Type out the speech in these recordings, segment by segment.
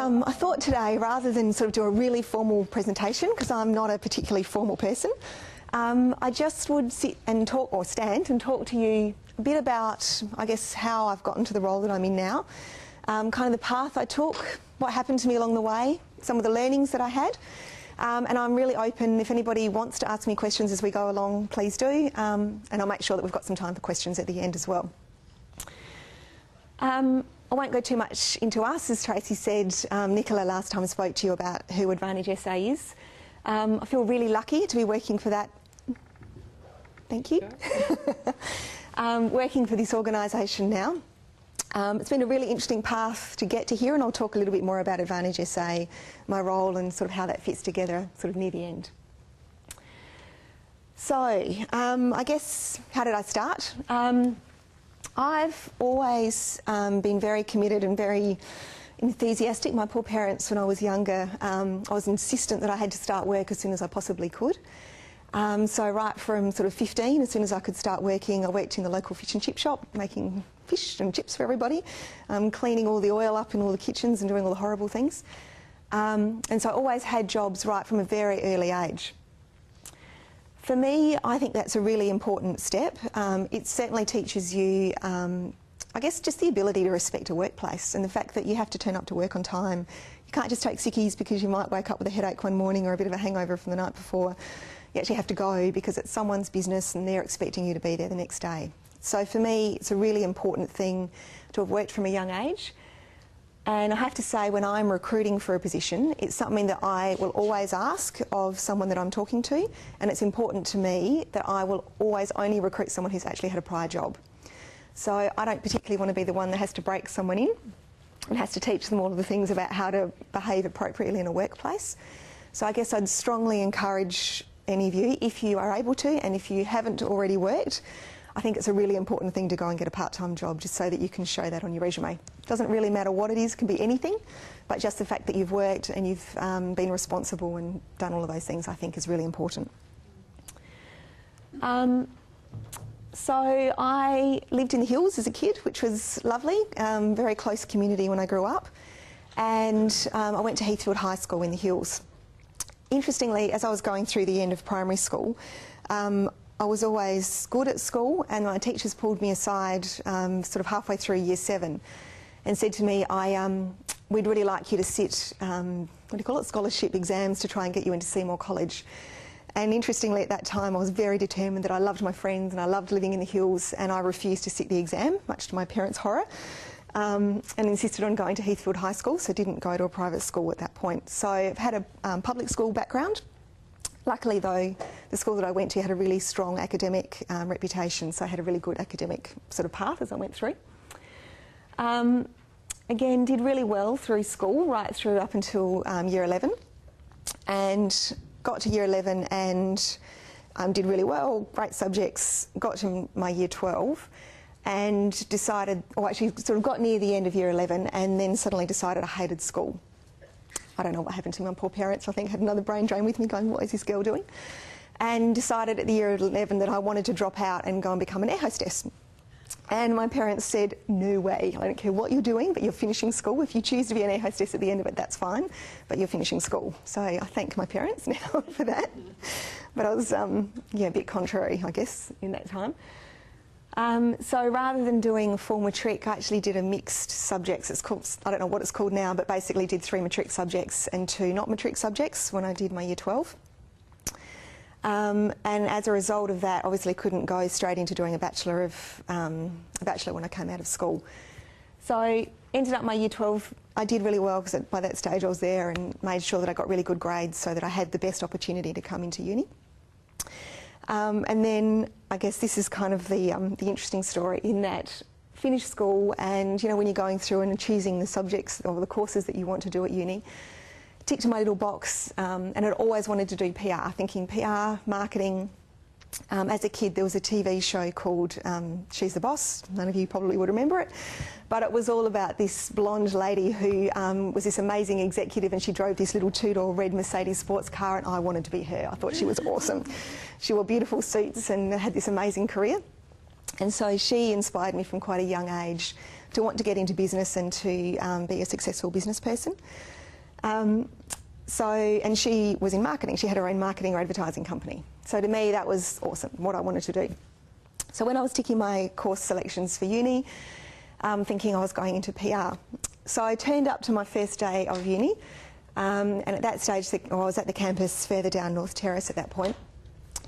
I thought today, rather than sort of do a really formal presentation, because I'm not a particularly formal person, I just would sit and talk, or stand and talk to you a bit about, I guess, how I've gotten to the role that I'm in now, kind of the path I took, what happened to me along the way, some of the learnings that I had. And I'm really open. If anybody wants to ask me questions as we go along, please do. And I'll make sure that we've got some time for questions at the end as well. I won't go too much into us. As Tracy said, Nicola last time spoke to you about who Advantage SA is. I feel really lucky to be working for that. Thank you. Working for this organisation now. It's been a really interesting path to get to here, and I'll talk a little bit more about Advantage SA, my role and sort of how that fits together sort of near the end. So, I guess, how did I start? I've always been very committed and very enthusiastic. My poor parents, when I was younger, I was insistent that I had to start work as soon as I possibly could. So right from sort of 15, as soon as I could start working, I worked in the local fish and chip shop, making fish and chips for everybody, cleaning all the oil up in all the kitchens and doing all the horrible things. And so I always had jobs right from a very early age. For me, I think that's a really important step. It certainly teaches you, I guess, just the ability to respect a workplace and the fact that you have to turn up to work on time. You can't just take sickies because you might wake up with a headache one morning or a bit of a hangover from the night before. You actually have to go because it's someone's business and they're expecting you to be there the next day. So for me, it's a really important thing to have worked from a young age. And I have to say, when I'm recruiting for a position, it's something that I will always ask of someone that I'm talking to, and it's important to me that I will always only recruit someone who's actually had a prior job. So I don't particularly want to be the one that has to break someone in and has to teach them all of the things about how to behave appropriately in a workplace. So I guess I'd strongly encourage any of you, if you are able to, and if you haven't already worked, I think it's a really important thing to go and get a part-time job just so that you can show that on your resume. It doesn't really matter what it is, it can be anything, but just the fact that you've worked and you've been responsible and done all of those things, I think is really important. So I lived in the hills as a kid, which was lovely, very close community when I grew up, and I went to Heathfield High School in the hills. Interestingly, as I was going through the end of primary school, I was always good at school, and my teachers pulled me aside sort of halfway through year 7 and said to me, we'd really like you to sit, what do you call it, scholarship exams to try and get you into Seymour College. And interestingly, at that time, I was very determined that I loved my friends and I loved living in the hills, and I refused to sit the exam, much to my parents' horror, and insisted on going to Heathfield High School, so didn't go to a private school at that point. So I've had a public school background. Luckily, though, the school that I went to had a really strong academic reputation, so I had a really good academic sort of path as I went through. Again, did really well through school, right through up until year 11, and got to year 11 and did really well, great subjects, got to my year 12 and decided, or actually sort of got near the end of year 11 and then suddenly decided I hated school. I don't know what happened to my poor parents. I think had another brain drain with me going, what is this girl doing? And decided at the year 11 that I wanted to drop out and go and become an air hostess. And my parents said, no way, I don't care what you're doing, but you're finishing school. If you choose to be an air hostess at the end of it, that's fine, but you're finishing school. So I thank my parents now for that. But I was, yeah, a bit contrary, I guess, in that time. So rather than doing full matric, I actually did a mixed subjects. It's called, I don't know what it's called now, but basically did 3 matric subjects and 2 not matric subjects when I did my year 12. And as a result of that, obviously couldn't go straight into doing a bachelor when I came out of school. So ended up my year 12, I did really well because by that stage I was there and made sure that I got really good grades so that I had the best opportunity to come into uni. And then I guess this is kind of the interesting story in that finished school and, you know, when you're going through and choosing the subjects or the courses that you want to do at uni, ticked my little box and I'd always wanted to do PR, thinking PR, marketing. As a kid there was a TV show called She's the Boss, none of you probably would remember it, but it was all about this blonde lady who was this amazing executive and she drove this little 2-door red Mercedes sports car and I wanted to be her. I thought she was awesome. She wore beautiful suits and had this amazing career. And so she inspired me from quite a young age to want to get into business and to be a successful business person. And she was in marketing. She had her own marketing or advertising company. So to me, that was awesome, what I wanted to do. So when I was ticking my course selections for uni, thinking I was going into PR. So I turned up to my first day of uni, and at that stage, I was at the campus further down North Terrace at that point.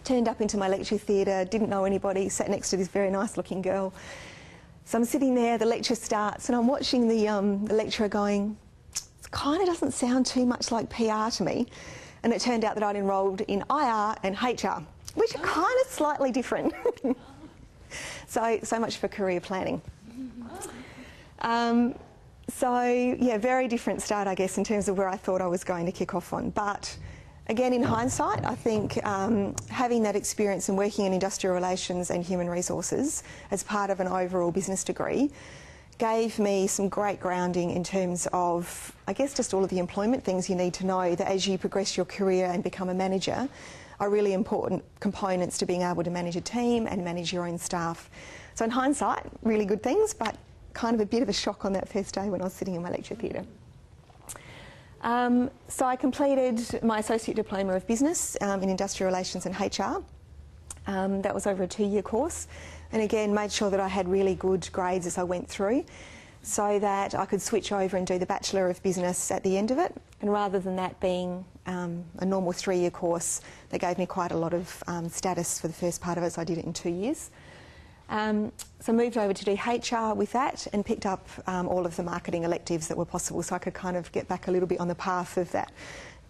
Turned up into my lecture theatre, didn't know anybody, sat next to this very nice looking girl. So I'm sitting there, the lecture starts, and I'm watching the lecturer going, it kind of doesn't sound too much like PR to me. And it turned out that I'd enrolled in IR and HR, which are kind of slightly different. So much for career planning. So yeah, very different start, I guess, in terms of where I thought I was going to kick off on. But again, in hindsight, I think having that experience in working in industrial relations and human resources as part of an overall business degree gave me some great grounding in terms of, I guess, just all of the employment things you need to know that as you progress your career and become a manager are really important components to being able to manage a team and manage your own staff. So in hindsight, really good things, but kind of a bit of a shock on that first day when I was sitting in my lecture theatre. So I completed my Associate Diploma of Business in Industrial Relations and HR. That was over a 2-year course, and again made sure that I had really good grades as I went through so that I could switch over and do the Bachelor of Business at the end of it. And rather than that being a normal 3-year course, they gave me quite a lot of status for the first part of it, so I did it in 2 years. So I moved over to do HR with that and picked up all of the marketing electives that were possible, so I could kind of get back a little bit on the path of that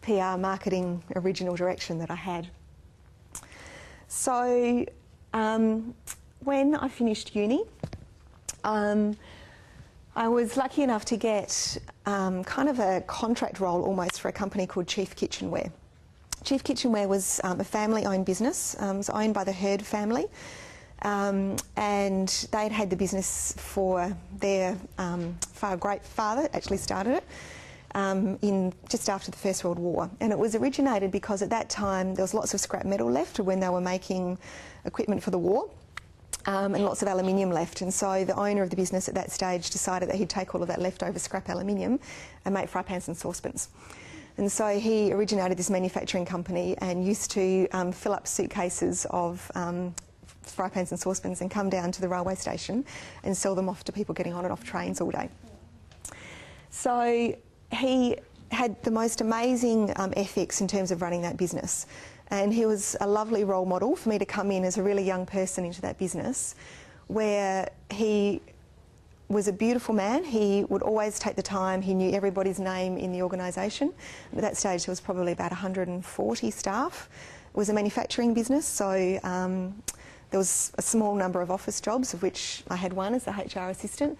PR marketing original direction that I had. So when I finished uni, I was lucky enough to get kind of a contract role almost for a company called Chief Kitchenware. Chief Kitchenware was a family-owned business. It was owned by the Hurd family. And they'd had the business for their great father, actually started it, in just after the First World War. And it was originated because at that time there was lots of scrap metal left when they were making equipment for the war, and lots of aluminium left. And so the owner of the business at that stage decided that he'd take all of that leftover scrap aluminium and make fry pans and saucepans. And so he originated this manufacturing company and used to fill up suitcases of fry pans and saucepans and come down to the railway station and sell them off to people getting on and off trains all day. So he had the most amazing ethics in terms of running that business, and he was a lovely role model for me to come in as a really young person into that business, where he was a beautiful man. He would always take the time. He knew everybody's name in the organisation. At that stage there was probably about 140 staff. It was a manufacturing business, so there was a small number of office jobs, of which I had one as the HR assistant,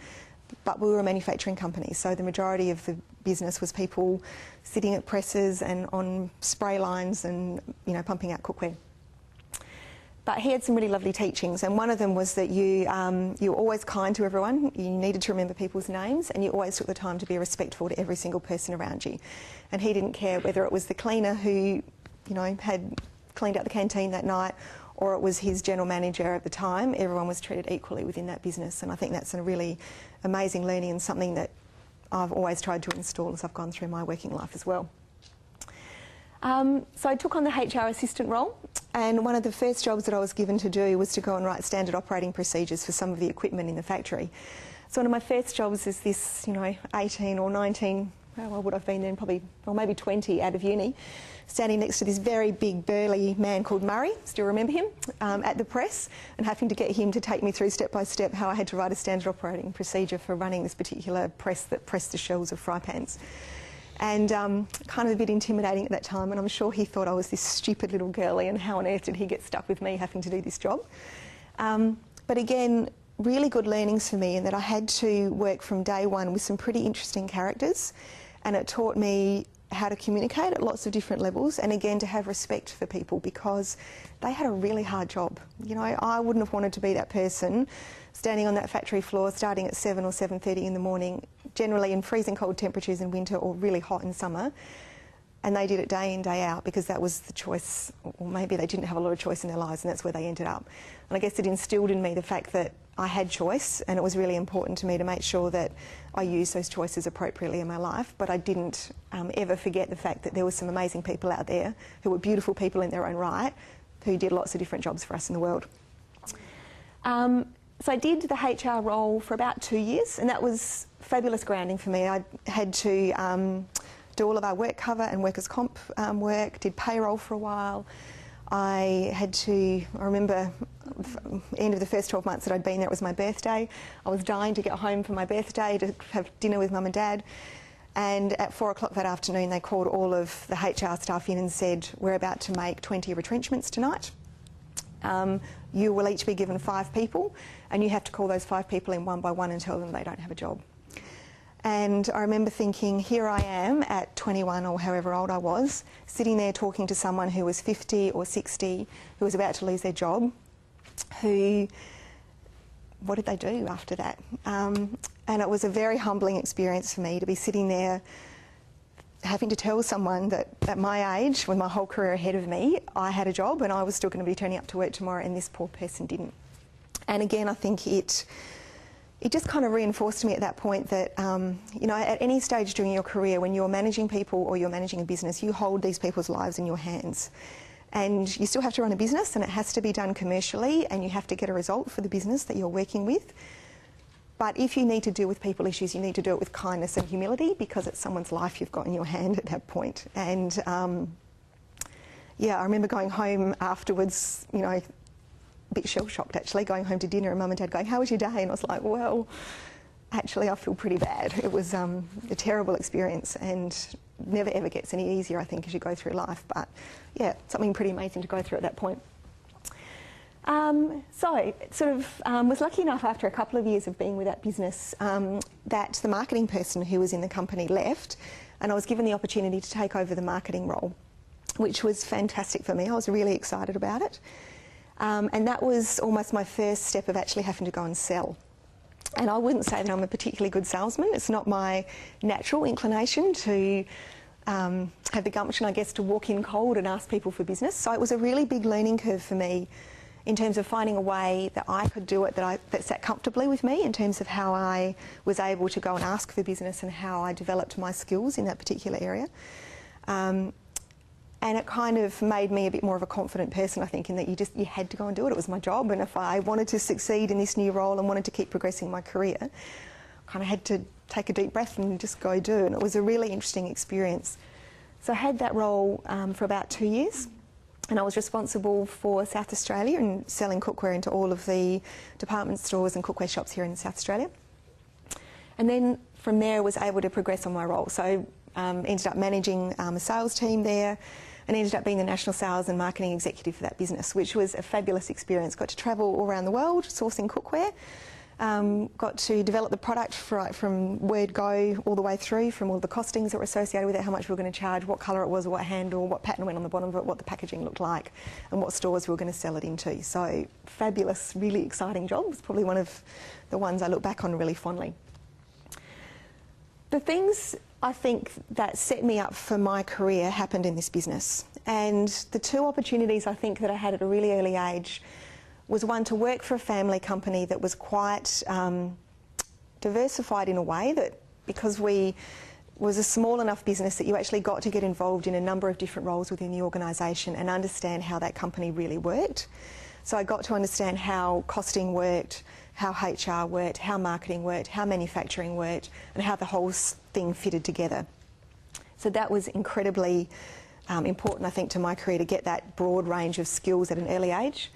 but we were a manufacturing company, so the majority of the business was people sitting at presses and on spray lines and, you know, pumping out cookware. But he had some really lovely teachings, and one of them was that you were always kind to everyone, you needed to remember people's names, and you always took the time to be respectful to every single person around you. And he didn't care whether it was the cleaner who, you know, had cleaned out the canteen that night, or it was his general manager at the time. Everyone was treated equally within that business, and I think that's a really amazing learning and something that I've always tried to install as I've gone through my working life as well. So I took on the HR assistant role, and one of the first jobs that I was given to do was to go and write standard operating procedures for some of the equipment in the factory. So one of my first jobs is this, you know, 18 or 19, well, I would have been then probably, well, maybe 20 out of uni, standing next to this very big burly man called Murray, still remember him, at the press, and having to get him to take me through step by step how I had to write a standard operating procedure for running this particular press that pressed the shells of fry pans. And kind of a bit intimidating at that time, and I'm sure he thought I was this stupid little girlie and how on earth did he get stuck with me having to do this job. But again, really good learnings for me in that I had to work from day one with some pretty interesting characters, and it taught me how to communicate at lots of different levels, and again to have respect for people because they had a really hard job. You know, I wouldn't have wanted to be that person standing on that factory floor starting at 7 or 7:30 in the morning, generally in freezing cold temperatures in winter or really hot in summer, and they did it day in, day out, because that was the choice, or maybe they didn't have a lot of choice in their lives, and that's where they ended up. And I guess it instilled in me the fact that I had choice, and it was really important to me to make sure that I used those choices appropriately in my life, but I didn't ever forget the fact that there were some amazing people out there who were beautiful people in their own right, who did lots of different jobs for us in the world. So I did the HR role for about 2 years, and that was fabulous grounding for me. I had to do all of our work cover and workers' comp work, did payroll for a while. I remember end of the first 12 months that I'd been there, it was my birthday. I was dying to get home for my birthday to have dinner with Mum and Dad. And at 4 o'clock that afternoon, they called all of the HR staff in and said, we're about to make 20 retrenchments tonight. You will each be given 5 people, and you have to call those 5 people in one by one and tell them they don't have a job. And I remember thinking, here I am at 21 or however old I was, sitting there talking to someone who was 50 or 60, who was about to lose their job, what did they do after that? And it was a very humbling experience for me to be sitting there having to tell someone that at my age, with my whole career ahead of me, I had a job and I was still going to be turning up to work tomorrow, and this poor person didn't. And again, I think it just kind of reinforced to me at that point that, you know, at any stage during your career, when you're managing people or you're managing a business, you hold these people's lives in your hands. And you still have to run a business, and it has to be done commercially, and you have to get a result for the business that you're working with. But if you need to deal with people issues, you need to do it with kindness and humility, because it's someone's life you've got in your hand at that point. And yeah, I remember going home afterwards, you know, a bit shell-shocked actually, going home to dinner and Mum and Dad going, how was your day? And I was like, well, actually I feel pretty bad. It was a terrible experience, and never ever gets any easier, I think, as you go through life. But yeah, something pretty amazing to go through at that point. So sort of was lucky enough after a couple of years of being with that business that the marketing person who was in the company left, and I was given the opportunity to take over the marketing role, which was fantastic for me. I was really excited about it. And that was almost my first step of actually having to go and sell. And I wouldn't say that I'm a particularly good salesman. It's not my natural inclination to have the gumption, I guess, to walk in cold and ask people for business. So it was a really big learning curve for me in terms of finding a way that I could do it that sat comfortably with me, in terms of how I was able to go and ask for business and how I developed my skills in that particular area. And it kind of made me a bit more of a confident person, I think, in that you had to go and do it. It was my job, and if I wanted to succeed in this new role and wanted to keep progressing my career, I kind of had to take a deep breath and just go do it. And it was a really interesting experience. So I had that role for about 2 years, and I was responsible for South Australia and selling cookware into all of the department stores and cookware shops here in South Australia. And then from there I was able to progress on my role. So ended up managing a sales team there, and ended up being the national sales and marketing executive for that business, which was a fabulous experience. Got to travel all around the world sourcing cookware, got to develop the product from word go all the way through, from all the costings that were associated with it, how much we were going to charge, what colour it was, what handle, what pattern went on the bottom of it, what the packaging looked like, and what stores we were going to sell it into. So fabulous, really exciting job. It's probably one of the ones I look back on really fondly. The things I think that set me up for my career happened in this business. And the 2 opportunities I think that I had at a really early age was, one, to work for a family company that was quite diversified in a way that, because we was a small enough business, that you actually got to get involved in a number of different roles within the organisation and understand how that company really worked. So I got to understand how costing worked, how HR worked, how marketing worked, how manufacturing worked, and how the whole thing fitted together. So that was incredibly important, I think, to my career, to get that broad range of skills at an early age.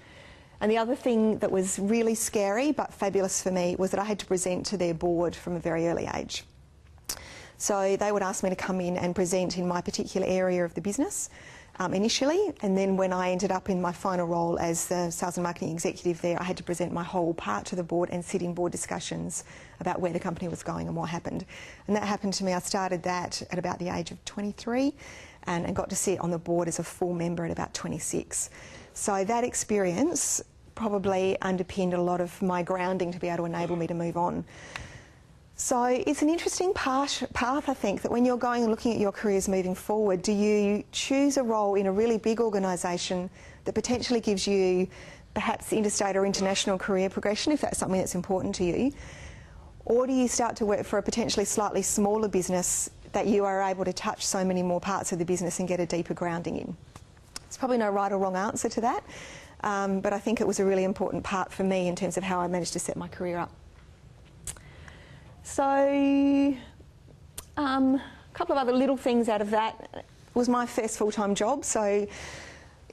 And the other thing that was really scary but fabulous for me was that I had to present to their board from a very early age. So they would ask me to come in and present in my particular area of the business initially, and then when I ended up in my final role as the sales and marketing executive there, I had to present my whole part to the board and sit in board discussions about where the company was going and what happened. And that happened to me. I started that at about the age of 23 and got to sit on the board as a full member at about 26. So that experience probably underpinned a lot of my grounding to be able to enable me to move on. So it's an interesting path, I think, that when you're going and looking at your careers moving forward, do you choose a role in a really big organisation that potentially gives you perhaps interstate or international career progression, if that's something that's important to you? Or do you start to work for a potentially slightly smaller business that you are able to touch so many more parts of the business and get a deeper grounding in? There's probably no right or wrong answer to that, but I think it was a really important part for me in terms of how I managed to set my career up. So, a couple of other little things out of that. It was my first full-time job, so,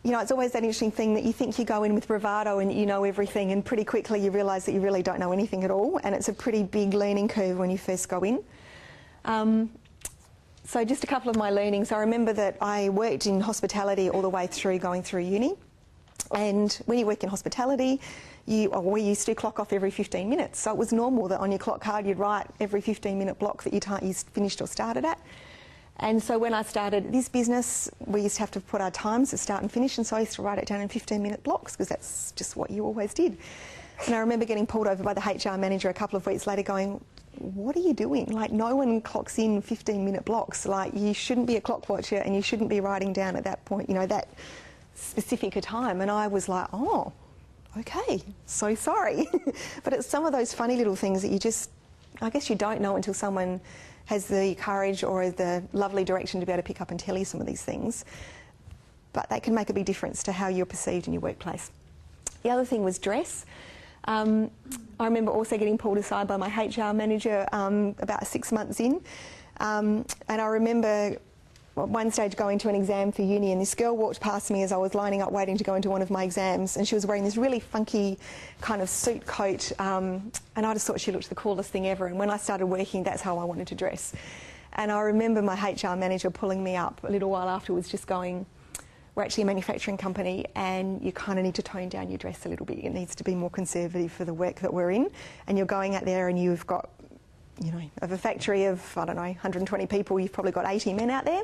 you know, it's always that interesting thing that you think you go in with bravado and you know everything, and pretty quickly you realise that you really don't know anything at all, and it's a pretty big learning curve when you first go in. So just a couple of my learnings. I remember that I worked in hospitality all the way through going through uni, and when you work in hospitality, we used to clock off every 15 minutes, so it was normal that on your clock card you'd write every 15-minute block that you finished or started at. And so when I started this business, we used to have to put our times to start and finish, and so I used to write it down in 15-minute blocks because that's just what you always did. And I remember getting pulled over by the HR manager a couple of weeks later going, "What are you doing? Like, no one clocks in 15-minute blocks. Like, you shouldn't be a clock watcher and you shouldn't be writing down at that point, you know, that specific a time." And I was like, "Oh, okay, so sorry." But it's some of those funny little things that you just, I guess you don't know until someone has the courage or the lovely direction to be able to pick up and tell you some of these things. But they can make a big difference to how you're perceived in your workplace. The other thing was dress. I remember also getting pulled aside by my HR manager about 6 months in. And I remember at one stage going to an exam for uni, and this girl walked past me as I was lining up waiting to go into one of my exams, and she was wearing this really funky kind of suit coat, and I just thought she looked the coolest thing ever. And when I started working, that's how I wanted to dress. And I remember my HR manager pulling me up a little while afterwards, just going, "We're actually a manufacturing company and you kind of need to tone down your dress a little bit. It needs to be more conservative for the work that we're in. And you're going out there and you've got, you know, of a factory of, I don't know, 120 people, you've probably got 80 men out there.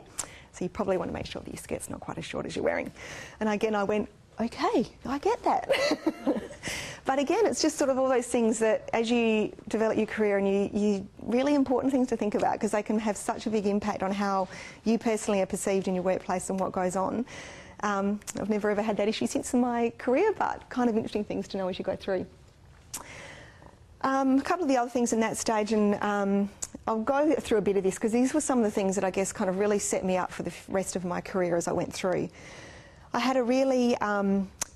So you probably want to make sure that your skirt's not quite as short as you're wearing." And again, I went, okay, I get that. But again, it's just sort of all those things that as you develop your career, and you really important things to think about, because they can have such a big impact on how you personally are perceived in your workplace and what goes on. I've never ever had that issue since in my career, but kind of interesting things to know as you go through. A couple of the other things in that stage, and I'll go through a bit of this because these were some of the things that I guess kind of really set me up for the rest of my career as I went through. I had a really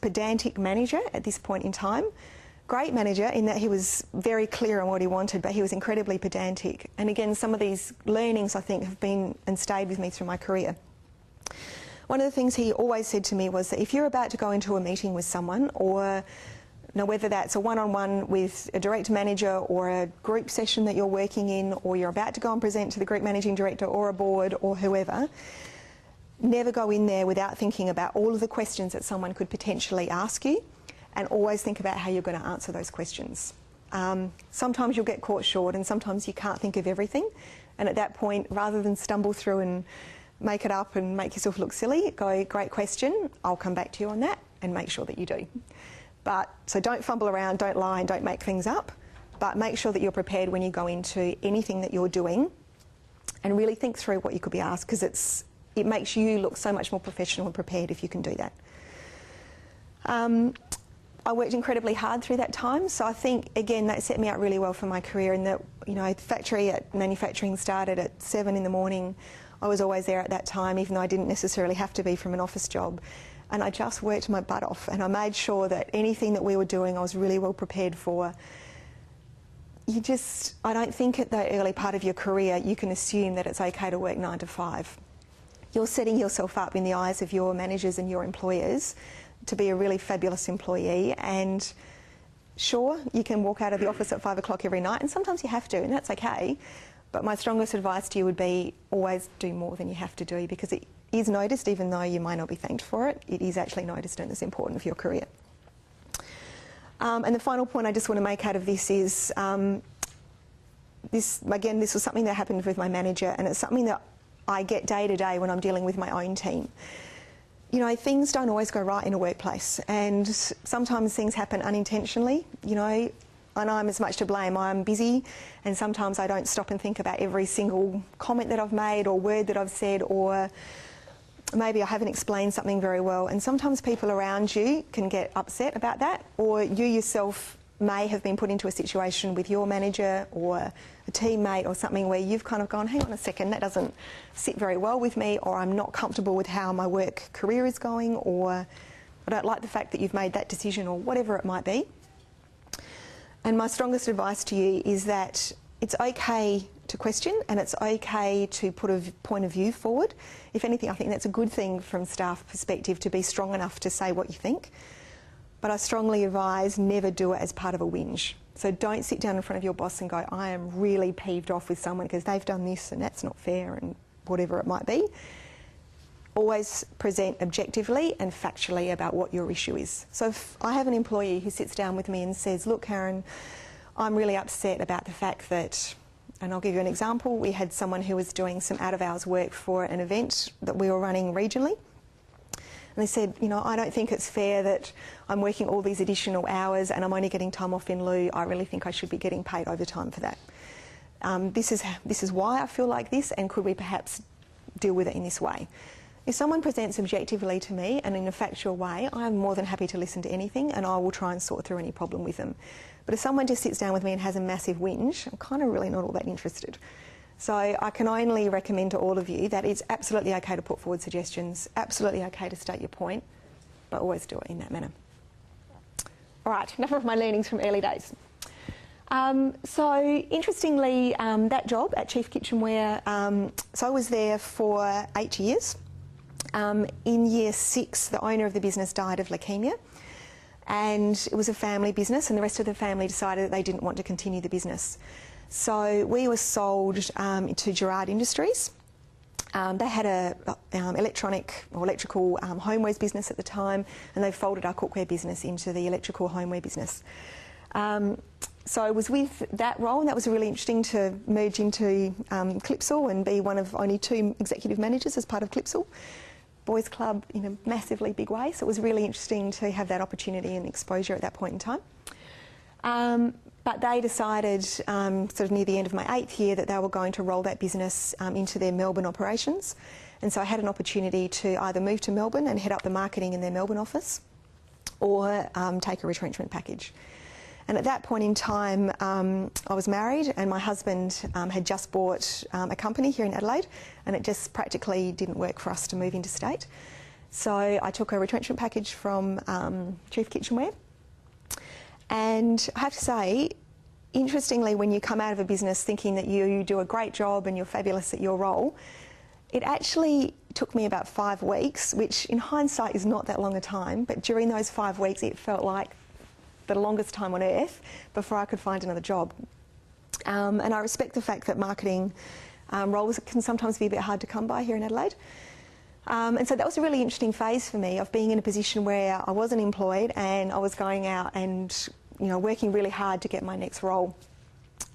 pedantic manager at this point in time. Great manager in that he was very clear on what he wanted, but he was incredibly pedantic. And again, some of these learnings I think have been and stayed with me through my career. One of the things he always said to me was that if you're about to go into a meeting with someone, or now, whether that's a one-on-one with a direct manager or a group session that you're working in, or you're about to go and present to the group managing director or a board or whoever, never go in there without thinking about all of the questions that someone could potentially ask you, and always think about how you're going to answer those questions. Sometimes you'll get caught short and sometimes you can't think of everything, and at that point, rather than stumble through and make it up and make yourself look silly, go, "Great question, I'll come back to you on that," and make sure that you do. But, so don't fumble around, don't lie and don't make things up, but make sure that you're prepared when you go into anything that you're doing, and really think through what you could be asked, because it makes you look so much more professional and prepared if you can do that. I worked incredibly hard through that time, so I think, again, that set me up really well for my career, in that, you know, factory at manufacturing started at 7 in the morning. I was always there at that time, even though I didn't necessarily have to be from an office job. And I just worked my butt off, and I made sure that anything that we were doing I was really well prepared for. I don't think at the early part of your career you can assume that it's okay to work 9 to 5. You're setting yourself up in the eyes of your managers and your employers to be a really fabulous employee, and sure, you can walk out of the office at 5 o'clock every night, and sometimes you have to, and that's okay. But my strongest advice to you would be always do more than you have to do, because it is noticed, even though you might not be thanked for it. It is actually noticed, and it's important for your career. And the final point I just want to make out of this is, this was something that happened with my manager, and it's something that I get day to day when I'm dealing with my own team. You know, things don't always go right in a workplace, and sometimes things happen unintentionally. You know, and I'm as much to blame. I'm busy, and sometimes I don't stop and think about every single comment that I've made or word that I've said, or maybe I haven't explained something very well. And sometimes people around you can get upset about that, or you yourself may have been put into a situation with your manager or a teammate or something where you've kind of gone, hang on a second, that doesn't sit very well with me, or I'm not comfortable with how my work career is going, or I don't like the fact that you've made that decision, or whatever it might be. And my strongest advice to you is that it's okay to question, and it's okay to put a point of view forward. If anything, I think that's a good thing from staff perspective, to be strong enough to say what you think. But I strongly advise never do it as part of a whinge. So don't sit down in front of your boss and go, I am really peeved off with someone because they've done this and that's not fair, and whatever it might be. Always present objectively and factually about what your issue is. So if I have an employee who sits down with me and says, look, Karen, I'm really upset about the fact that, and I'll give you an example, we had someone who was doing some out-of-hours work for an event that we were running regionally. And they said, you know, I don't think it's fair that I'm working all these additional hours and I'm only getting time off in lieu. I really think I should be getting paid overtime for that. This is why I feel like this, and could we perhaps deal with it in this way? If someone presents objectively to me and in a factual way, I'm more than happy to listen to anything, and I will try and sort through any problem with them. But if someone just sits down with me and has a massive whinge, I'm kind of really not all that interested. So I can only recommend to all of you that it's absolutely okay to put forward suggestions, absolutely okay to state your point, but always do it in that manner. All right, enough of my learnings from early days. So interestingly, that job at Chief Kitchenware, so I was there for 8 years. In year 6, the owner of the business died of leukaemia, and it was a family business, and the rest of the family decided that they didn't want to continue the business. So we were sold to Gerard Industries. They had a electrical homewares business at the time, and they folded our cookware business into the electrical homeware business. So I was with that role, and that was really interesting to merge into Clipsal and be one of only 2 executive managers as part of Clipsal Boys Club in a massively big way. So it was really interesting to have that opportunity and exposure at that point in time. But they decided sort of near the end of my 8th year that they were going to roll that business into their Melbourne operations. And so I had an opportunity to either move to Melbourne and head up the marketing in their Melbourne office, or take a retrenchment package. And at that point in time, I was married, and my husband had just bought a company here in Adelaide, and it just practically didn't work for us to move interstate. So I took a retrenchment package from Chief Kitchenware. And I have to say, interestingly, when you come out of a business thinking that you do a great job and you're fabulous at your role, it actually took me about 5 weeks, which in hindsight is not that long a time, but during those 5 weeks it felt like the longest time on earth before I could find another job. And I respect the fact that marketing roles can sometimes be a bit hard to come by here in Adelaide. And so that was a really interesting phase for me, of being in a position where I wasn't employed and I was going out and, you know, working really hard to get my next role.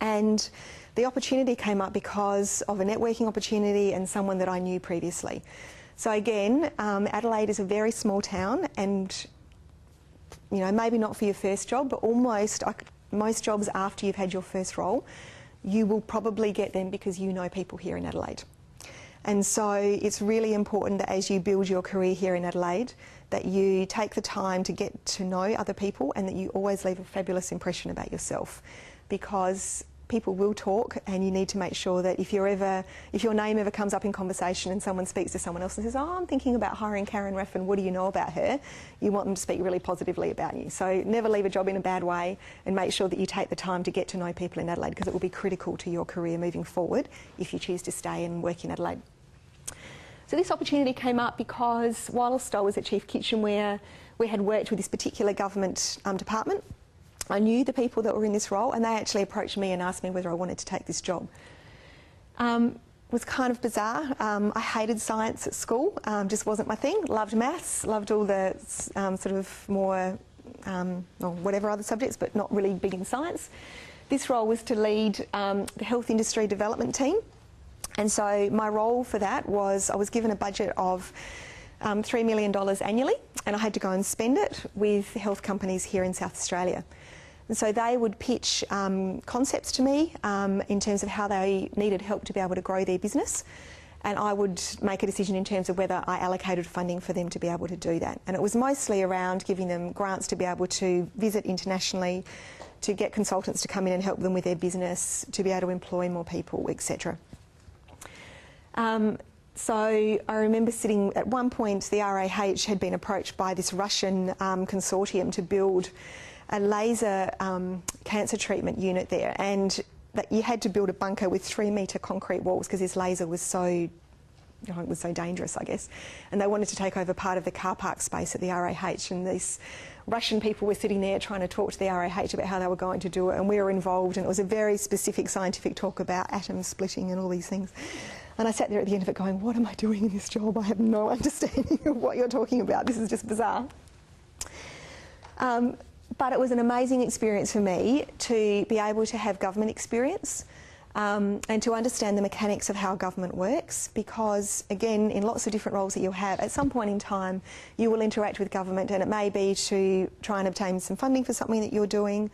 And the opportunity came up because of a networking opportunity and someone that I knew previously. So again, Adelaide is a very small town, and, you know, maybe not for your first job, but almost most jobs after you've had your first role, you will probably get them because you know people here in Adelaide. And so it's really important that as you build your career here in Adelaide, that you take the time to get to know other people, and that you always leave a fabulous impression about yourself, because people will talk, and you need to make sure that if your name ever comes up in conversation and someone speaks to someone else and says, oh, I'm thinking about hiring Karen Raffen, what do you know about her? You want them to speak really positively about you. So never leave a job in a bad way, and make sure that you take the time to get to know people in Adelaide, because it will be critical to your career moving forward if you choose to stay and work in Adelaide. So this opportunity came up because whilst I was at Chief Kitchenware, we had worked with this particular government department. I knew the people that were in this role, and they actually approached me and asked me whether I wanted to take this job. It was kind of bizarre. I hated science at school, just wasn't my thing. Loved maths, loved all the sort of more, or whatever other subjects, but not really big in science. This role was to lead the health industry development team. And so my role for that was, I was given a budget of $3 million annually, and I had to go and spend it with health companies here in South Australia. And so they would pitch concepts to me in terms of how they needed help to be able to grow their business. And I would make a decision in terms of whether I allocated funding for them to be able to do that. And it was mostly around giving them grants to be able to visit internationally, to get consultants to come in and help them with their business, to be able to employ more people, etc. So I remember sitting, at one point the RAH had been approached by this Russian consortium to build a laser cancer treatment unit there, and that you had to build a bunker with 3-metre concrete walls because this laser was so, it was so dangerous, I guess. And they wanted to take over part of the car park space at the RAH, and these Russian people were sitting there trying to talk to the RAH about how they were going to do it, and we were involved, and it was a very specific scientific talk about atom splitting and all these things. And I sat there at the end of it going, what am I doing in this job? I have no understanding of what you're talking about. This is just bizarre. But it was an amazing experience for me to be able to have government experience and to understand the mechanics of how government works, because, again, in lots of different roles that you'll have, at some point in time you will interact with government, and it may be to try and obtain some funding for something that you're doing,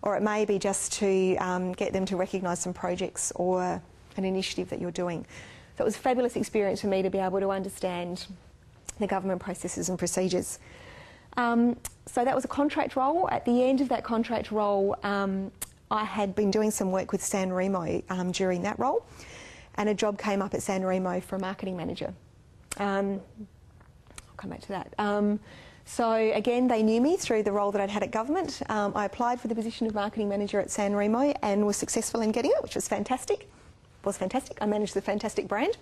or it may be just to get them to recognise some projects or an initiative that you're doing. So it was a fabulous experience for me to be able to understand the government processes and procedures. So that was a contract role. At the end of that contract role, I had been doing some work with San Remo during that role, and a job came up at San Remo for a marketing manager. I'll come back to that. So again, they knew me through the role that I'd had at government. I applied for the position of marketing manager at San Remo and was successful in getting it, which was fantastic. I managed the fantastic brand.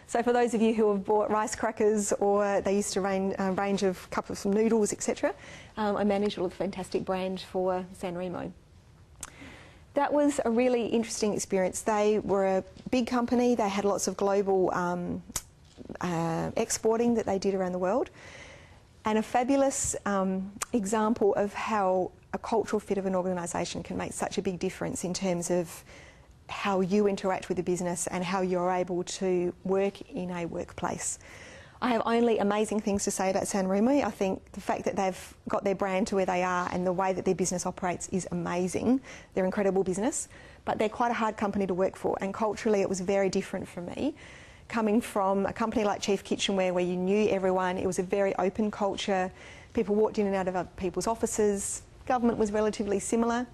So for those of you who have bought rice crackers, or they used to range of cup of some noodles, etc., I managed all of the fantastic brand for San Remo. That was a really interesting experience. They were a big company. They had lots of global exporting that they did around the world, and a fabulous example of how a cultural fit of an organisation can make such a big difference in terms of how you interact with the business and how you're able to work in a workplace. I have only amazing things to say about San Remo. I think the fact that they've got their brand to where they are and the way that their business operates is amazing. They're an incredible business, but they're quite a hard company to work for, and culturally it was very different for me. Coming from a company like Chief Kitchenware where you knew everyone, it was a very open culture, people walked in and out of other people's offices, government was relatively similar,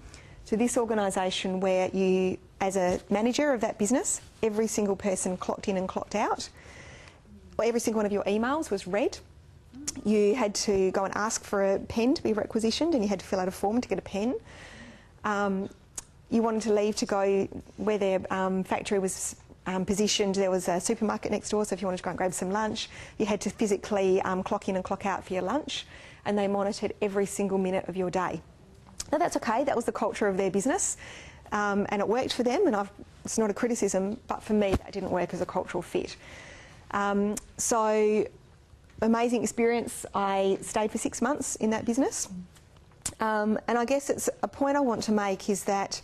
to this organisation where you, as a manager of that business, every single person clocked in and clocked out. Every single one of your emails was read. You had to go and ask for a pen to be requisitioned, and you had to fill out a form to get a pen. You wanted to leave to go where their factory was positioned. There was a supermarket next door, so if you wanted to go and grab some lunch, you had to physically clock in and clock out for your lunch, and they monitored every single minute of your day. Now that's okay, that was the culture of their business, and it worked for them, and it's not a criticism, but for me that didn't work as a cultural fit. So, amazing experience. I stayed for 6 months in that business, and I guess it's a point I want to make is that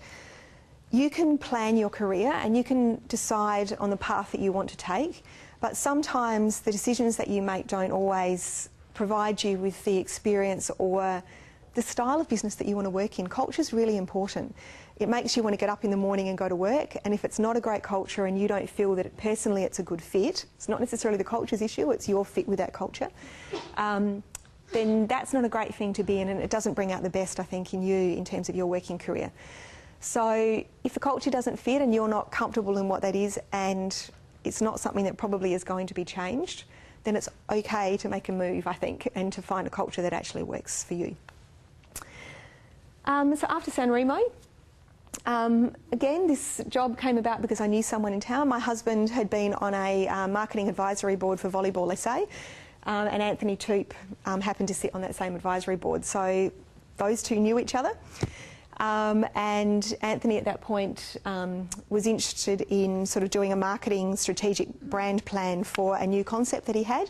you can plan your career and you can decide on the path that you want to take, but sometimes the decisions that you make don't always provide you with the experience or the style of business that you want to work in. Culture is really important. It makes you want to get up in the morning and go to work, and if it's not a great culture and you don't feel that personally it's a good fit, it's not necessarily the culture's issue, it's your fit with that culture, then that's not a great thing to be in, and it doesn't bring out the best, I think, in you in terms of your working career. So if the culture doesn't fit and you're not comfortable in what that is, and it's not something that probably is going to be changed, then it's okay to make a move, I think, and to find a culture that actually works for you. So after San Remo, again, this job came about because I knew someone in town. My husband had been on a marketing advisory board for Volleyball SA, and Anthony TOOP happened to sit on that same advisory board. So those two knew each other. And Anthony at that point was interested in sort of doing a marketing strategic brand plan for a new concept that he had.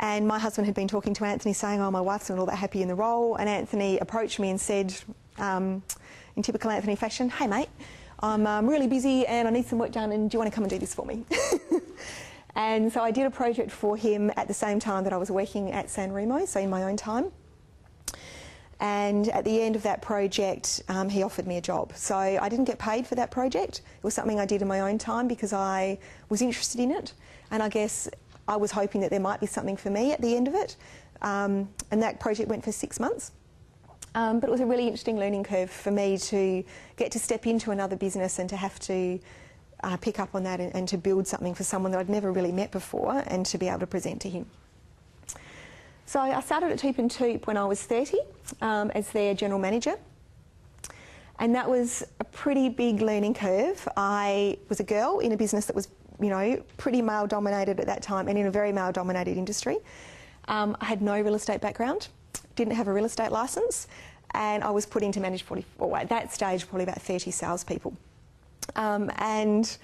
And my husband had been talking to Anthony saying, oh, my wife's not all that happy in the role. And Anthony approached me and said, in typical Anthony fashion, hey mate, I'm really busy and I need some work done, and do you want to come and do this for me? And so I did a project for him at the same time that I was working at San Remo, so in my own time. And at the end of that project, he offered me a job. So I didn't get paid for that project. It was something I did in my own time because I was interested in it. And I guess I was hoping that there might be something for me at the end of it. And that project went for 6 months. But it was a really interesting learning curve for me to get to step into another business and to have to pick up on that and to build something for someone that I'd never really met before and to be able to present to him. So I started at TOOP when I was 30 as their general manager. And that was a pretty big learning curve. I was a girl in a business that was, you know, pretty male-dominated at that time and in a very male-dominated industry. I had no real estate background, didn't have a real estate licence, and I was put in to manage at that stage, probably about 30 salespeople. And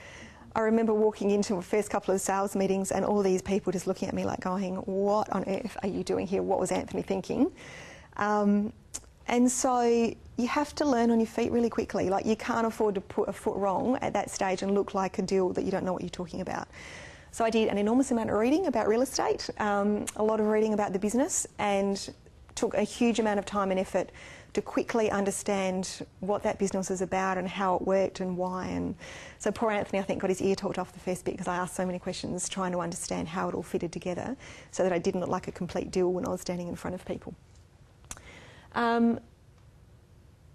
I remember walking into my first couple of sales meetings and all these people just looking at me like going, what on earth are you doing here? What was Anthony thinking? And so you have to learn on your feet really quickly. Like, you can't afford to put a foot wrong at that stage and look like a deal that you don't know what you're talking about. So I did an enormous amount of reading about real estate, a lot of reading about the business, and took a huge amount of time and effort to quickly understand what that business was about and how it worked and why. And so poor Anthony, I think, got his ear talked off the first bit because I asked so many questions trying to understand how it all fitted together so that I didn't look like a complete deal when I was standing in front of people.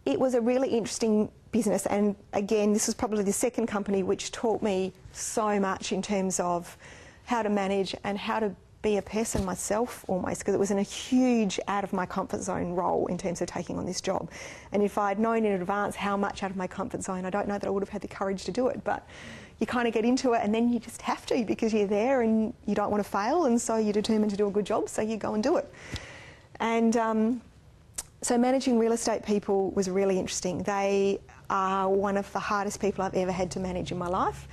It was a really interesting business, and again, this was probably the second company which taught me so much in terms of how to manage and how to be a person myself almost, because it was in a huge out of my comfort zone role in terms of taking on this job. And if I'd known in advance how much out of my comfort zone, I don't know that I would have had the courage to do it, but you kind of get into it and then you just have to because you're there and you don't want to fail, and so you're determined to do a good job, so you go and do it. And so managing real estate people was really interesting. They are one of the hardest people I've ever had to manage in my life.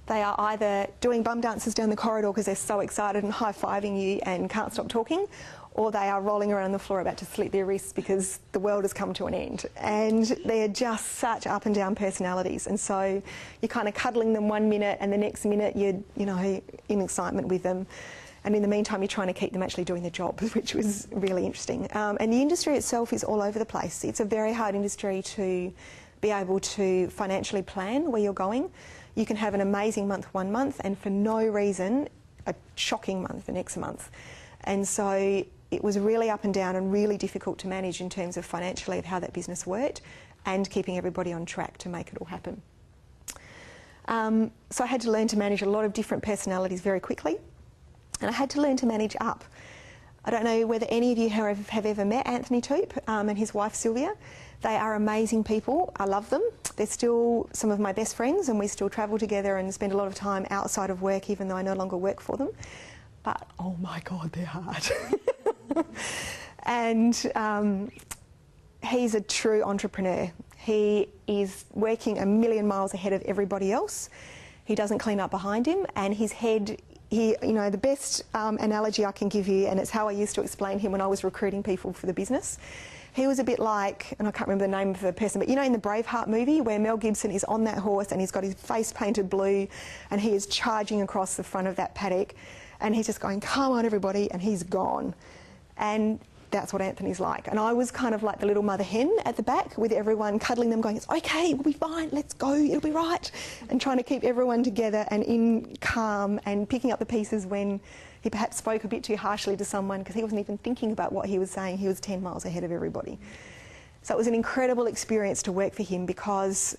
They are either doing bum dances down the corridor because they're so excited and high-fiving you and can't stop talking, or they are rolling around on the floor about to slit their wrists because the world has come to an end. And they're just such up and down personalities. And so you're kind of cuddling them one minute and the next minute you're, you know, in excitement with them. And in the meantime, you're trying to keep them actually doing their job, which was really interesting. And the industry itself is all over the place. It's a very hard industry to be able to financially plan where you're going. You can have an amazing month one month and for no reason a shocking month the next month. And so it was really up and down and really difficult to manage in terms of financially of how that business worked and keeping everybody on track to make it all happen. So I had to learn to manage a lot of different personalities very quickly. And I had to learn to manage up. I don't know whether any of you have ever met Anthony TOOP and his wife Sylvia. They are amazing people. I love them. They're still some of my best friends and we still travel together and spend a lot of time outside of work even though I no longer work for them. But oh my God, they're hard. And he's a true entrepreneur. He is working a million miles ahead of everybody else. He doesn't clean up behind him, and his head, you know, the best analogy I can give you, and it's how I used to explain him when I was recruiting people for the business. He was a bit like, and I can't remember the name of the person, but you know in the Braveheart movie where Mel Gibson is on that horse and he's got his face painted blue and he is charging across the front of that paddock and he's just going, come on everybody, and he's gone. And that's what Anthony's like. And I was kind of like the little mother hen at the back with everyone cuddling them going, it's okay, we'll be fine, let's go, it'll be right. And trying to keep everyone together and in calm and picking up the pieces when he perhaps spoke a bit too harshly to someone because he wasn't even thinking about what he was saying. He was 10 miles ahead of everybody. So it was an incredible experience to work for him because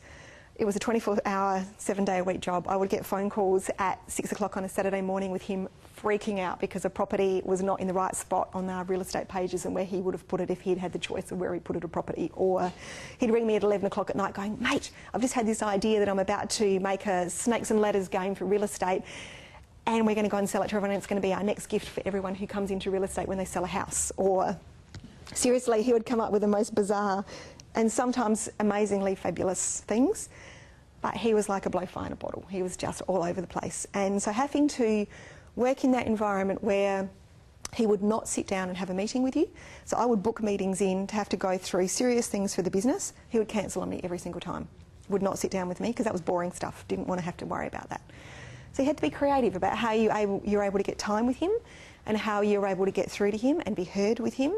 it was a 24-hour, 7-day-a-week job. I would get phone calls at 6 o'clock on a Saturday morning with him freaking out because a property was not in the right spot on our real estate pages and where he would have put it if he'd had the choice of where he put it a property. Or he'd ring me at 11 o'clock at night going, mate, I've just had this idea that I'm about to make a snakes and ladders game for real estate and we're going to go and sell it to everyone and it's going to be our next gift for everyone who comes into real estate when they sell a house. Or seriously, he would come up with the most bizarre and sometimes amazingly fabulous things. But he was like a blowfly in a bottle. He was just all over the place. And so having to work in that environment where he would not sit down and have a meeting with you. So I would book meetings in to have to go through serious things for the business. He would cancel on me every single time. Would not sit down with me because that was boring stuff. Didn't want to have to worry about that. So you had to be creative about how you're able to get time with him and how you're able to get through to him and be heard with him.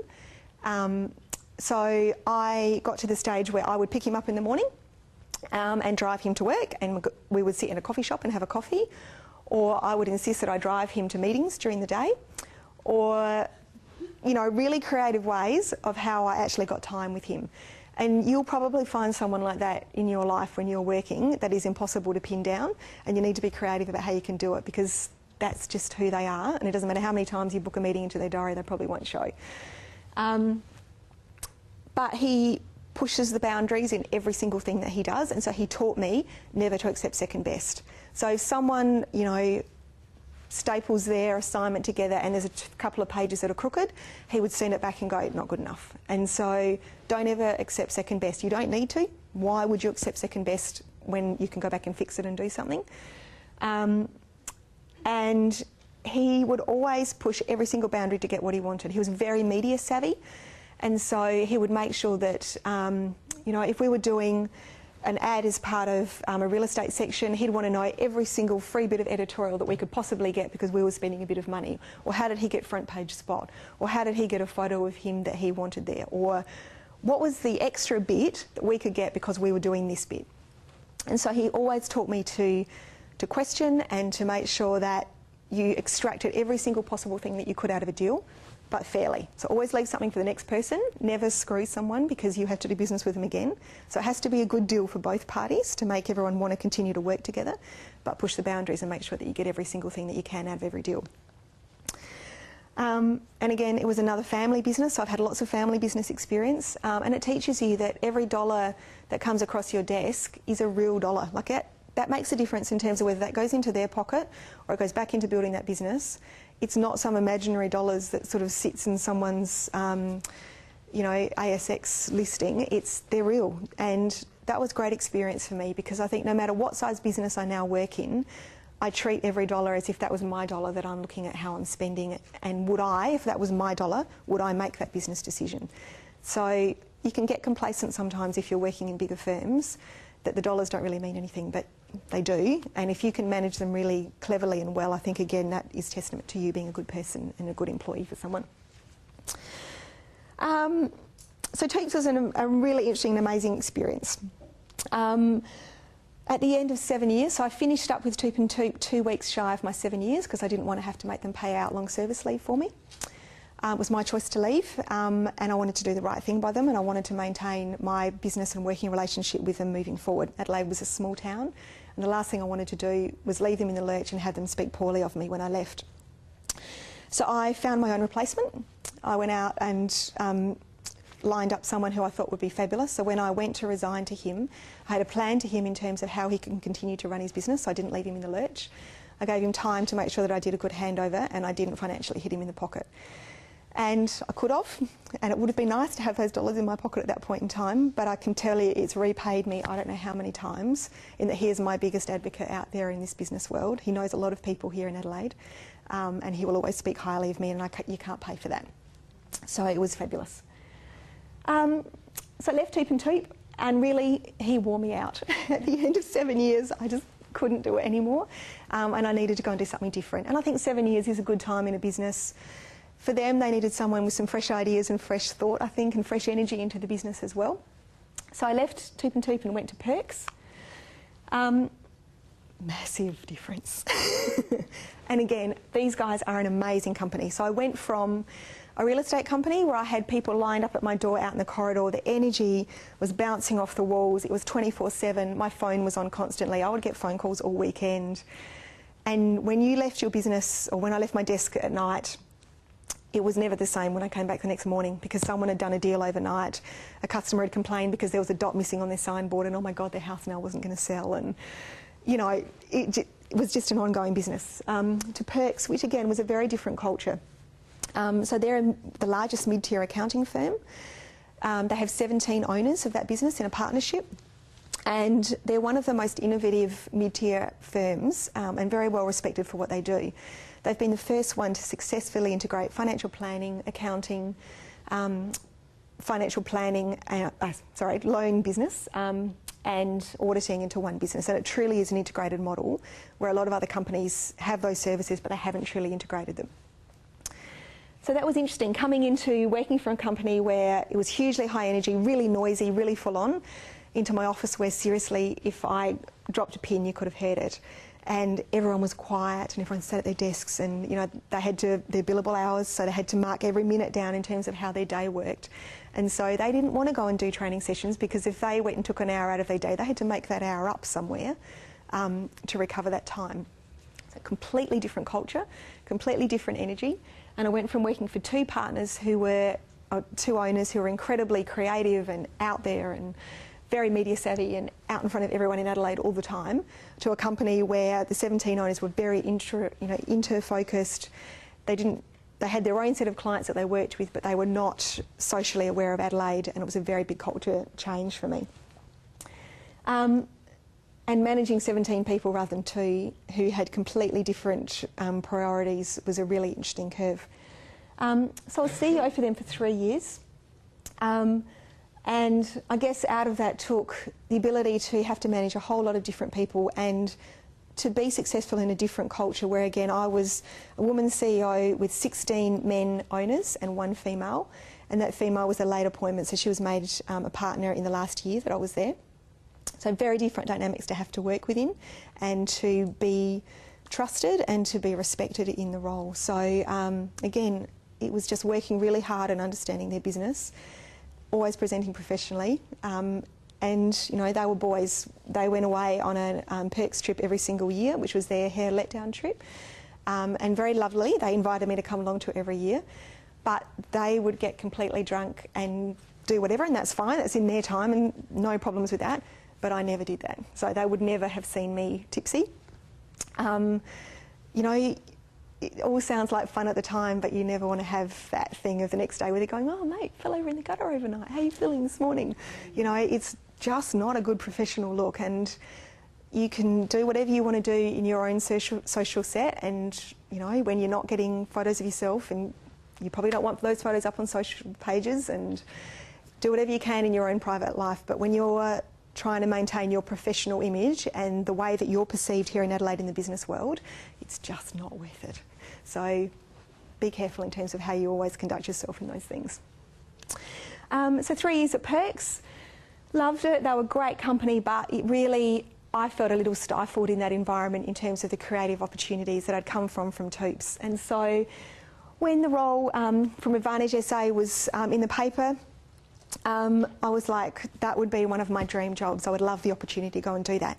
So I got to the stage where I would pick him up in the morning and drive him to work, and we would sit in a coffee shop and have a coffee, or I would insist that I drive him to meetings during the day, or, you know, really creative ways of how I actually got time with him. And you'll probably find someone like that in your life when you're working that is impossible to pin down, and you need to be creative about how you can do it, because that's just who they are, and it doesn't matter how many times you book a meeting into their diary, they probably won't show. But he pushes the boundaries in every single thing that he does, and so he taught me never to accept second best. So if someone, you know, staples their assignment together and there's a couple of pages that are crooked, he would send it back and go, not good enough. And so don't ever accept second best. You don't need to. Why would you accept second best when you can go back and fix it and do something? And he would always push every single boundary to get what he wanted. He was very media savvy, and so he would make sure that, you know, if we were doing an ad as part of a real estate section, he'd want to know every single free bit of editorial that we could possibly get because we were spending a bit of money. Or how did he get front page spot? Or how did he get a photo of him that he wanted there? Or what was the extra bit that we could get because we were doing this bit? And so he always taught me to question and to make sure that you extracted every single possible thing that you could out of a deal, but fairly. So always leave something for the next person. Never screw someone because you have to do business with them again. So it has to be a good deal for both parties to make everyone want to continue to work together, but push the boundaries and make sure that you get every single thing that you can out of every deal. And again, it was another family business, so I've had lots of family business experience, and it teaches you that every dollar that comes across your desk is a real dollar. Like that makes a difference in terms of whether that goes into their pocket or it goes back into building that business. It's not some imaginary dollars that sort of sits in someone's, you know, ASX listing. They're real, and that was great experience for me because I think no matter what size business I now work in, I treat every dollar as if that was my dollar that I'm looking at how I'm spending it, and would I, if that was my dollar, would I make that business decision? So you can get complacent sometimes if you're working in bigger firms that the dollars don't really mean anything, but they do, and if you can manage them really cleverly and well, I think again that is testament to you being a good person and a good employee for someone. So TOOPS was a really interesting and amazing experience. At the end of 7 years, so I finished up with TOOP and TOOP 2 weeks shy of my 7 years because I didn't want to have to make them pay out long service leave for me. It was my choice to leave, and I wanted to do the right thing by them, and I wanted to maintain my business and working relationship with them moving forward. Adelaide was a small town, and the last thing I wanted to do was leave them in the lurch and have them speak poorly of me when I left. So I found my own replacement. I went out and lined up someone who I thought would be fabulous. So when I went to resign to him, I had a plan to him in terms of how he can continue to run his business, so I didn't leave him in the lurch. I gave him time to make sure that I did a good handover, and I didn't financially hit him in the pocket. And I could have, and it would have been nice to have those dollars in my pocket at that point in time, but I can tell you it's repaid me I don't know how many times, in that he is my biggest advocate out there in this business world. He knows a lot of people here in Adelaide, and he will always speak highly of me, and you can't pay for that. So it was fabulous. So I left TOOP and TOOP, and really he wore me out. At the end of 7 years, I just couldn't do it anymore, and I needed to go and do something different. And I think 7 years is a good time in a business. For them, they needed someone with some fresh ideas and fresh thought, I think, and fresh energy into the business as well. So I left TOOP and TOOP and went to Perks. Massive difference. And again, these guys are an amazing company. So I went from a real estate company where I had people lined up at my door out in the corridor. The energy was bouncing off the walls. It was 24/7. My phone was on constantly. I would get phone calls all weekend. And when you left your business, or when I left my desk at night, it was never the same when I came back the next morning because someone had done a deal overnight. A customer had complained because there was a dot missing on their signboard, and oh my God, their house now wasn't going to sell. And, you know, it was just an ongoing business. To Perks, which again was a very different culture. So they're the largest mid-tier accounting firm. They have 17 owners of that business in a partnership, and they're one of the most innovative mid-tier firms, and very well respected for what they do. They've been the first one to successfully integrate financial planning, accounting, loan business, and auditing into one business. And it truly is an integrated model where a lot of other companies have those services but they haven't truly integrated them. So that was interesting, coming into working for a company where it was hugely high energy, really noisy, really full on, into my office where seriously if I dropped a pin you could have heard it. And everyone was quiet and everyone sat at their desks, and you know they had their billable hours, so they had to mark every minute down in terms of how their day worked. And so they didn't want to go and do training sessions, because if they went and took an hour out of their day, they had to make that hour up somewhere to recover that time. So completely different culture, completely different energy. And I went from working for two partners who were, two owners who were incredibly creative and out there and very media savvy and out in front of everyone in Adelaide all the time, to a company where the 17 owners were very inter-focused. They had their own set of clients that they worked with, but they were not socially aware of Adelaide, and it was a very big culture change for me. And managing 17 people rather than two who had completely different priorities was a really interesting curve. So I was CEO for them for 3 years. And I guess out of that took the ability to have to manage a whole lot of different people and to be successful in a different culture where, again, I was a woman CEO with 16 men owners and 1 female, and that female was a late appointment, so she was made a partner in the last year that I was there. So very different dynamics to have to work within and to be trusted and to be respected in the role. So again, it was just working really hard and understanding their business, always presenting professionally, and you know, they were boys. They went away on a Perks trip every single year, which was their hair letdown trip, and very lovely. They invited me to come along to it every year, but they would get completely drunk and do whatever, and that's fine. That's in their time, and no problems with that. But I never did that, so they would never have seen me tipsy. You know, it all sounds like fun at the time, but you never want to have that thing of the next day where they're going, "Oh, mate, fell over in the gutter overnight. How are you feeling this morning?" You know, it's just not a good professional look, and you can do whatever you want to do in your own social set, and, you know, when you're not getting photos of yourself, and you probably don't want those photos up on social pages, and do whatever you can in your own private life, but when you're trying to maintain your professional image and the way that you're perceived here in Adelaide in the business world, it's just not worth it. So be careful in terms of how you always conduct yourself in those things. So 3 years at Perks, loved it. They were a great company, but it really, I felt a little stifled in that environment in terms of the creative opportunities that I'd come from TOOPs. And so when the role from Advantage SA was in the paper, I was like, that would be one of my dream jobs. I would love the opportunity to go and do that.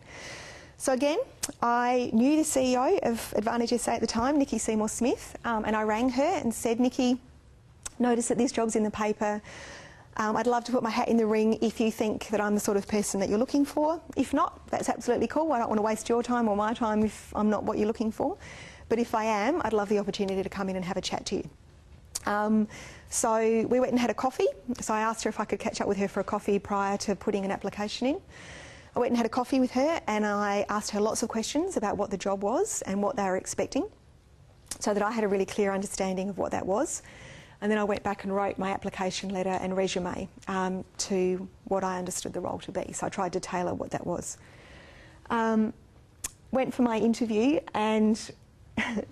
So again, I knew the CEO of Advantage SA at the time, Nikki Seymour-Smith, and I rang her and said, "Nikki, noticed that this job's in the paper. I'd love to put my hat in the ring if you think that I'm the sort of person that you're looking for. If not, that's absolutely cool. I don't want to waste your time or my time if I'm not what you're looking for. But if I am, I'd love the opportunity to come in and have a chat to you." So we went and had a coffee. So I asked her if I could catch up with her for a coffee prior to putting an application in. I went and had a coffee with her, and I asked her lots of questions about what the job was and what they were expecting, so that I had a really clear understanding of what that was. And then I went back and wrote my application letter and resume to what I understood the role to be. So I tried to tailor what that was. Went for my interview, and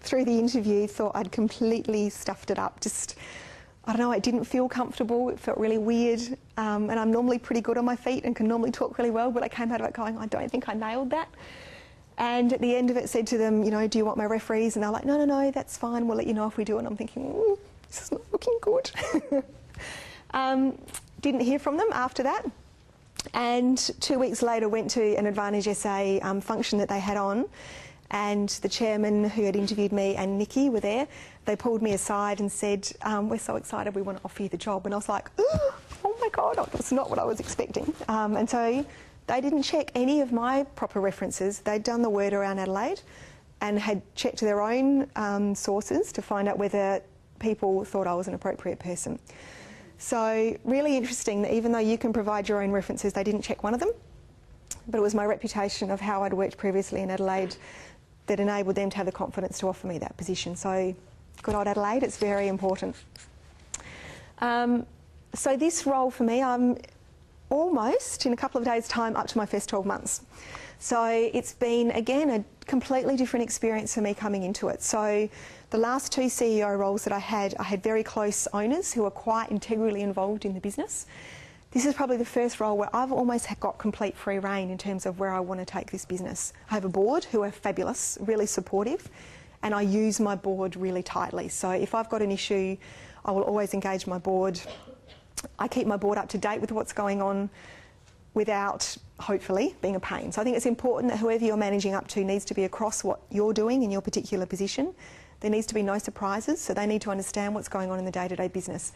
through the interview thought I'd completely stuffed it up. Just, I don't know, it didn't feel comfortable. It felt really weird. And I'm normally pretty good on my feet and can normally talk really well, but I came out of it going, I don't think I nailed that. And at the end of it said to them, you know, "Do you want my referees?" And they're like, "No, that's fine. We'll let you know if we do." And I'm thinking, this is not looking good. Didn't hear from them after that. And 2 weeks later went to an Advantage SA function that they had on, and the chairman who had interviewed me and Nikki were there. They pulled me aside and said, "We're so excited, we want to offer you the job." And I was like, oh my God, that's not what I was expecting. And so they didn't check any of my proper references. They'd done the word around Adelaide and had checked their own sources to find out whether people thought I was an appropriate person. So really interesting that even though you can provide your own references, they didn't check one of them. But it was my reputation of how I'd worked previously in Adelaide that enabled them to have the confidence to offer me that position. So good old Adelaide, it's very important. So this role for me, I'm almost, in a couple of days' time, up to my first 12 months. So it's been, again, a completely different experience for me coming into it. So the last 2 CEO roles that I had very close owners who were quite integrally involved in the business. This is probably the first role where I've almost got complete free rein in terms of where I want to take this business. I have a board who are fabulous, really supportive, and I use my board really tightly. So if I've got an issue, I will always engage my board. I keep my board up to date with what's going on without, hopefully, being a pain. So I think it's important that whoever you're managing up to needs to be across what you're doing in your particular position. There needs to be no surprises, so they need to understand what's going on in the day-to-day business,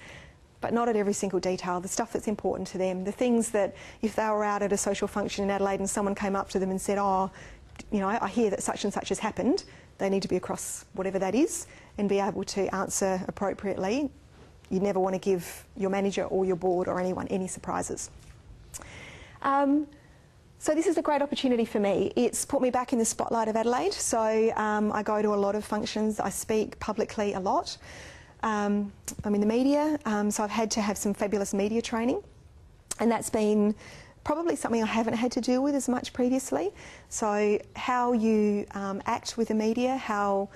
but not at every single detail. The stuff that's important to them, the things that if they were out at a social function in Adelaide and someone came up to them and said, oh, you know, I hear that such and such has happened, they need to be across whatever that is and be able to answer appropriately. You never want to give your manager or your board or anyone any surprises. So this is a great opportunity for me. It's put me back in the spotlight of Adelaide. So I go to a lot of functions. I speak publicly a lot. I'm in the media, so I've had to have some fabulous media training. And that's been probably something I haven't had to deal with as much previously. So how you act with the media, how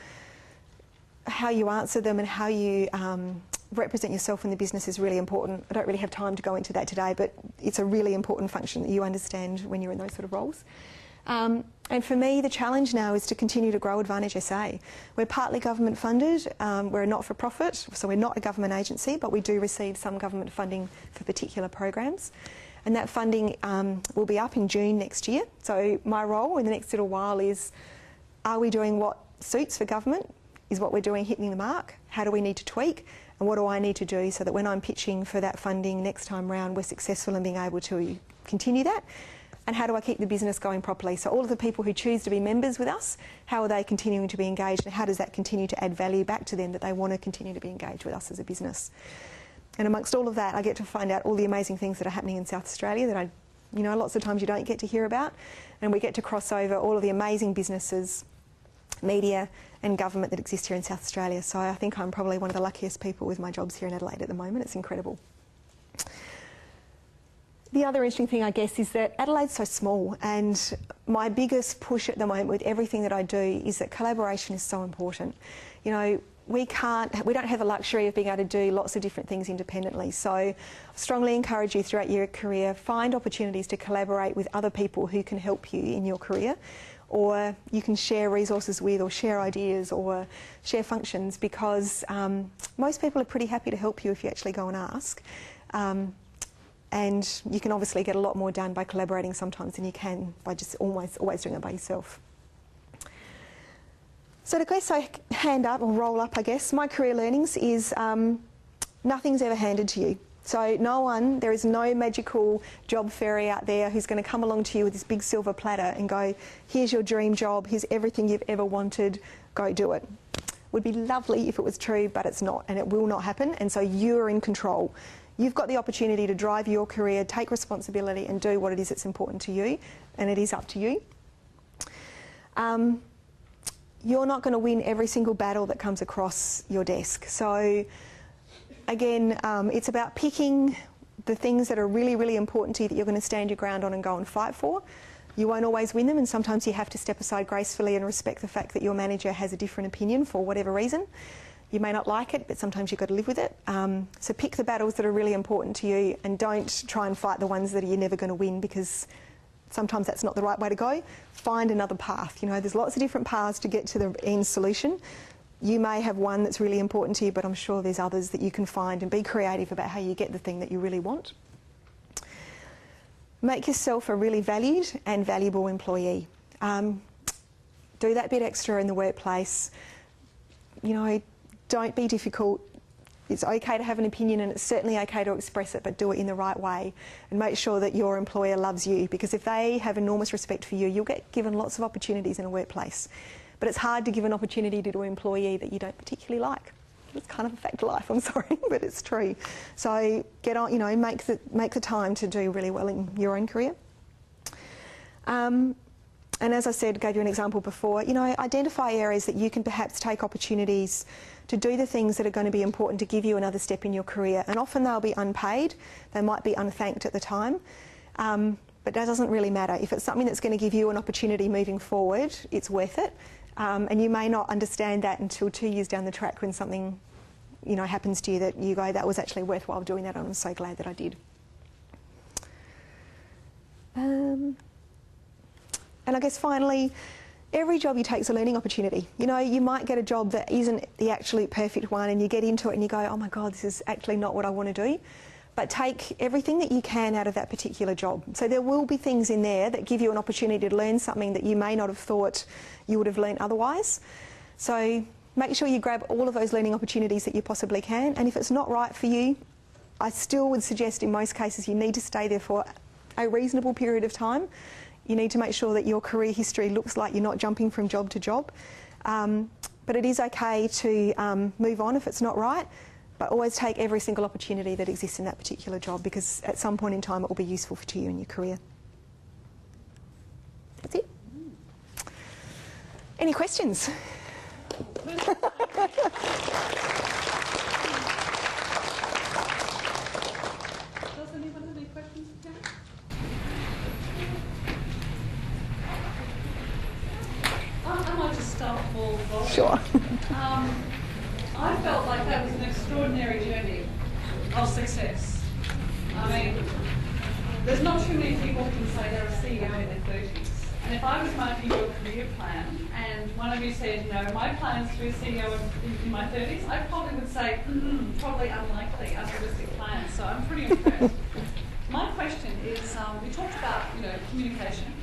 you answer them and how you represent yourself in the business is really important. I don't really have time to go into that today, but it's a really important function that you understand when you're in those sort of roles. And for me, the challenge now is to continue to grow Advantage SA. We're partly government funded, we're a not-for-profit, so we're not a government agency, but we do receive some government funding for particular programs. And that funding will be up in June next year. So my role in the next little while is, are we doing what suits for government? Is what we're doing hitting the mark? How do we need to tweak? And what do I need to do so that when I'm pitching for that funding next time round, we're successful in being able to continue that? And how do I keep the business going properly? So all of the people who choose to be members with us, how are they continuing to be engaged, and how does that continue to add value back to them that they want to continue to be engaged with us as a business? And amongst all of that, I get to find out all the amazing things that are happening in South Australia that lots of times you don't get to hear about. And we get to cross over all of the amazing businesses, media and government that exist here in South Australia. So I think I'm probably one of the luckiest people with my jobs here in Adelaide at the moment. It's incredible. The other interesting thing, I guess, is that Adelaide's so small, and my biggest push at the moment with everything that I do is that collaboration is so important. You know, we don't have the luxury of being able to do lots of different things independently. So I strongly encourage you throughout your career, find opportunities to collaborate with other people who can help you in your career, or you can share resources with, or share ideas, or share functions, because most people are pretty happy to help you if you actually go and ask. And you can obviously get a lot more done by collaborating sometimes than you can by just always doing it by yourself. So to guess I hand up, or roll up I guess, my career learnings is nothing's ever handed to you. So there is no magical job fairy out there who's going to come along to you with this big silver platter and go, here's your dream job, here's everything you've ever wanted, go do it. Would be lovely if it was true, but it's not, and it will not happen, and so you're in control. You've got the opportunity to drive your career, take responsibility and do what it is that's important to you, and it is up to you. You're not going to win every single battle that comes across your desk. So again, it's about picking the things that are really, really important to you that you're going to stand your ground on and go and fight for. You won't always win them, and sometimes you have to step aside gracefully and respect the fact that your manager has a different opinion for whatever reason. You may not like it, but sometimes you've got to live with it. So pick the battles that are really important to you, and don't try and fight the ones that you're never going to win, because sometimes that's not the right way to go. Find another path. You know, there's lots of different paths to get to the end solution. You may have one that's really important to you, but I'm sure there's others that you can find, and be creative about how you get the thing that you really want. Make yourself a really valued and valuable employee. Do that bit extra in the workplace. You know, don't be difficult. It's okay to have an opinion, and it's certainly okay to express it, but do it in the right way, and make sure that your employer loves you, because if they have enormous respect for you, you'll get given lots of opportunities in a workplace. But it's hard to give an opportunity to an employee that you don't particularly like. It's kind of a fact of life, I'm sorry, but it's true. So get on, you know, make the time to do really well in your own career. And as I said, gave you an example before, you know, identify areas that you can perhaps take opportunities to do the things that are going to be important to give you another step in your career. And often they'll be unpaid, they might be unthanked at the time. But that doesn't really matter. If it's something that's going to give you an opportunity moving forward, it's worth it. And you may not understand that until 2 years down the track when something, you know, happens to you that you go, that was actually worthwhile doing that, and I'm so glad that I did. And I guess finally, every job you take is a learning opportunity. You know, you might get a job that isn't the absolute perfect one and you get into it and you go, oh my God, this is actually not what I want to do. But take everything that you can out of that particular job. So there will be things in there that give you an opportunity to learn something that you may not have thought you would have learned otherwise. So make sure you grab all of those learning opportunities that you possibly can. And if it's not right for you, I still would suggest in most cases you need to stay there for a reasonable period of time. You need to make sure that your career history looks like you're not jumping from job to job. But it is okay to move on if it's not right. But always take every single opportunity that exists in that particular job, because at some point in time it will be useful to you in your career. That's it. Any questions? Does anyone have any questions for Karen? I might just start ball rolling. Sure. I felt like that was an extraordinary journey of success. I mean, there's not too many people who can say they're a CEO in their 30s. And if I was marking your career plan and one of you said, you know, my plan is to be a CEO in my 30s, I probably would say, probably unlikely, unrealistic plan. So I'm pretty impressed. My question is, we talked about, you know, communication.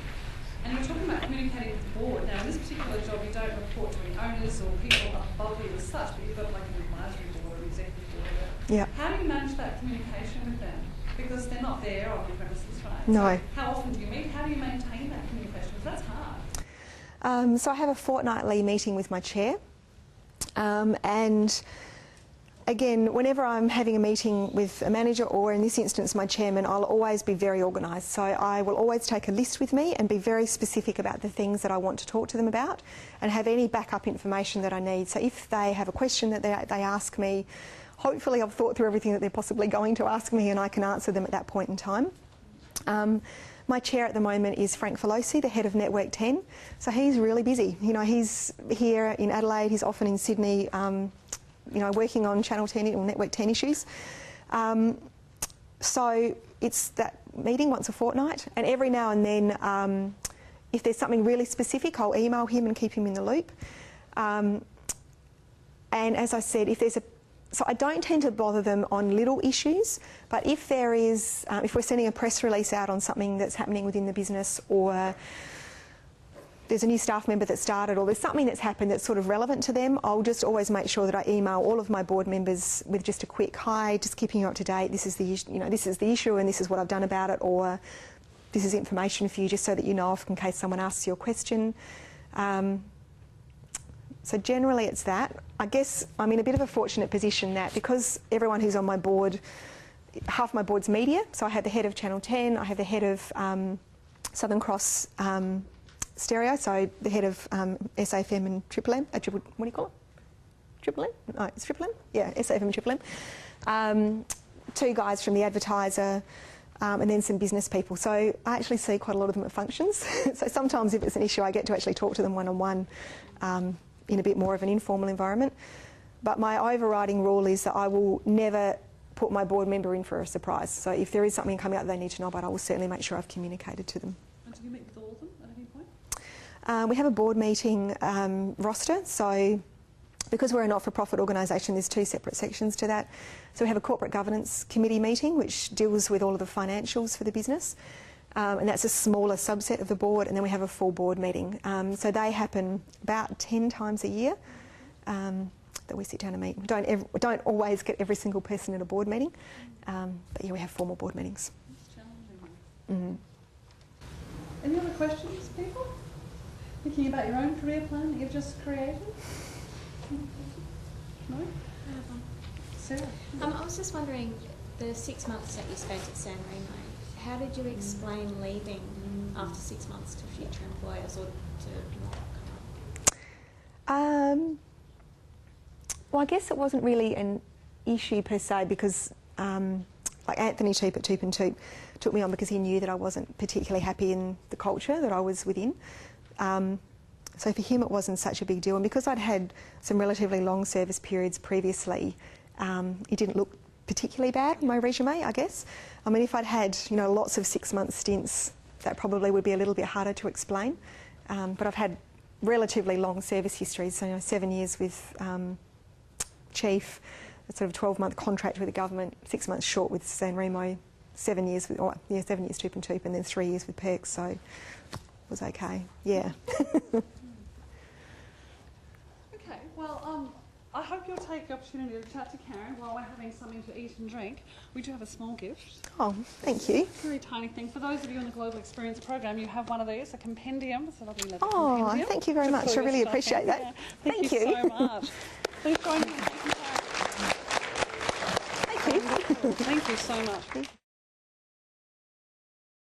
And you're talking about communicating with the board. Now, in this particular job, you don't report to any owners or people above you as such, but you've got like an advisory board or an executive board. Yeah. How do you manage that communication with them? Because they're not there on the premises, right? No. So how often do you meet? How do you maintain that communication? Because that's hard. So I have a fortnightly meeting with my chair. And again, whenever I'm having a meeting with a manager, or in this instance my chairman, I'll always be very organised. So I will always take a list with me and be very specific about the things that I want to talk to them about and have any backup information that I need. So if they have a question that they ask me, hopefully I've thought through everything that they're possibly going to ask me and I can answer them at that point in time. My chair at the moment is Frank Velosi, the head of Network 10. So he's really busy. You know, he's here in Adelaide, he's often in Sydney, you know, working on Channel 10 or Network 10 issues. So it's that meeting once a fortnight, and every now and then, if there's something really specific, I'll email him and keep him in the loop. And as I said, so I don't tend to bother them on little issues, but if there is, if we're sending a press release out on something that's happening within the business, or there's a new staff member that started, or there's something that's happened that's sort of relevant to them, I'll just always make sure that I email all of my board members with just a quick, hi, just keeping you up to date, this is the issue, you know, this is the issue and this is what I've done about it, or this is information for you just so that you know in case someone asks you a question. So generally it's that. I guess I'm in a bit of a fortunate position that because everyone who's on my board, half my board's media, so I have the head of Channel 10, I have the head of Southern Cross Stereo, so the head of SAFM and Triple M, what do you call it? Triple M? No, it's Triple M? Yeah, SAFM and Triple M. Two guys from the Advertiser, and then some business people. So I actually see quite a lot of them at functions. So sometimes if it's an issue, I get to actually talk to them one-on-one in a bit more of an informal environment. But my overriding rule is that I will never put my board member in for a surprise. So if there is something coming up that they need to know about, I will certainly make sure I've communicated to them. And do you meet with all of them at any point? We have a board meeting roster, so because we're a not-for-profit organisation, there's two separate sections to that. So we have a corporate governance committee meeting, which deals with all of the financials for the business, and that's a smaller subset of the board, and then we have a full board meeting. So they happen about 10 times a year that we sit down and meet. We don't always get every single person in a board meeting, but yeah, we have formal board meetings. It's challenging. Any other questions, people? Thinking about your own career plan that you've just created? No? Sarah? I was just wondering, the 6 months that you spent at San Remo, how did you explain leaving after 6 months to future employers, or to not? Well, I guess it wasn't really an issue per se because, like Anthony Toop at TOOP and TOOP took me on because he knew that I wasn't particularly happy in the culture that I was within. So for him it wasn't such a big deal, and because I'd had some relatively long service periods previously, it didn't look particularly bad on my resume, I guess. I mean, if I'd had, you know, lots of 6-month stints, that probably would be a little bit harder to explain. But I've had relatively long service histories, so, you know, 7 years with Chief, a sort of 12-month contract with the government, 6 months short with REMO, 7 years with, 7 years TOOP and TOOP, and then 3 years with PERCS, so it was okay, yeah. Okay, well, I hope you'll take the opportunity to chat to Karen while we're having something to eat and drink. We do have a small gift. Oh, thank you. Very tiny thing. For those of you in the Global Experience Program, you have one of these, a compendium. It's a lovely leather compendium. Thank you very much. I really appreciate that. Yeah. Thank you you so much. Please join me in thanking Karen. Thank you. Thank you so much.